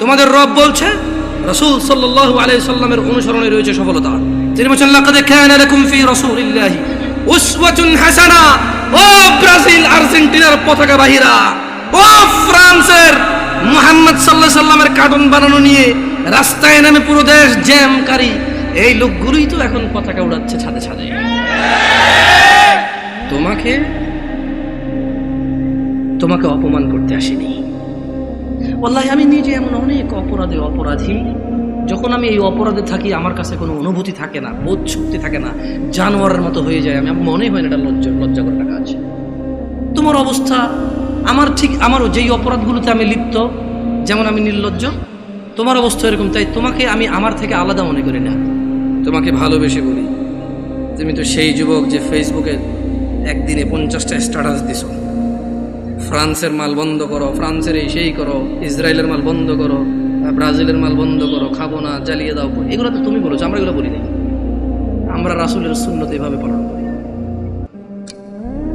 তোমাদের রব বলছে রাসূল সাল্লাল্লাহু আলাইহি সাল্লামের অনুসরণে রয়েছে সফলতা। তিনি বলেন লাকাদ কানা লাকুম ফি রাসূলিল্লাহি উসওয়াতুন হাসানা। ও ব্রাজিল আর্জেন্টিনার পতাকা বাহিরা, ও ফ্রান্সের মুহাম্মদ সাল্লাল্লাহু আলাইহি সাল্লামের কার্টুন বানানো নিয়ে রাস্তায় নেমে পুরো দেশ জ্যামকারী এই লোকগুলোই তো এখন পতাকা উড়াচ্ছে ছাদে ছাদে। তোমাকে অপমান করতে আসেনি। ওয়াল্লাহি আমি নিজে এমন অনেক অপরাধী, যখন আমি এই অপরাধে থাকি আমার কাছে কোনো অনুভূতি থাকে না, বোধ শক্তি থাকে না, জানোয়ারের মতো হয়ে যায়। আমি মনে হয় না এটা লজ্জাকর একটা কাজ। তোমার অবস্থা আমারও যেই অপরাধগুলোতে আমি লিপ্ত, যেমন আমি নির্লজ্জ, তোমার অবস্থা এরকম। তাই তোমাকে আমি আমার থেকে আলাদা মনে করি না, তোমাকে ভালোবেসে বলি। তুমি তো সেই যুবক যে ফেসবুকে একদিনে 50টা স্ট্যাটাস দিছো, ফ্রান্সের মাল বন্ধ করো, ফ্রান্সের এই সেই করো, ইসরায়েলের মাল বন্ধ করো, ব্রাজিলের মাল বন্ধ করো, খাবো না, জ্বালিয়ে দাও। এগুলো তো তুমি বলেছো, আমরা এগুলো বলি নাই। আমরা রাসূলের সুন্নত এভাবে পালন করি।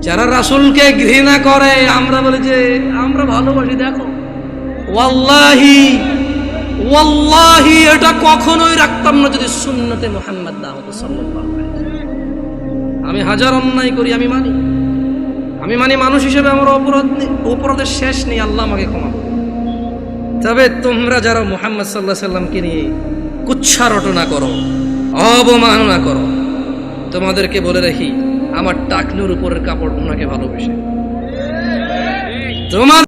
যারা রাসূলকে ঘৃণা করে আমরা বলি যে আমরা ভালোবাসি। দেখো ওয়াল্লাহি এটা কখনোই রাখতাম না যদি সুন্নতে মুহাম্মদ না হতো সাল্লাল্লাহু আলাইহি ওয়াসাল্লাম। আমি হাজার অন্যায় করি, আমি মানি মানুষ হিসেবে আমার অপরাধের শেষ নেই, আল্লাহ আমাকে ক্ষমা করবে। তবে তোমরা যারা মুহাম্মদ সাল্লাল্লাহু আলাইহি ওয়াসাল্লামকে নিয়ে কুচ্ছা রটনা করো, অবমাননা করো, তোমাদেরকে বলে রাখি আমার টাকনুর উপরের কাপড় ওনাকে ভালোবেসে তোমার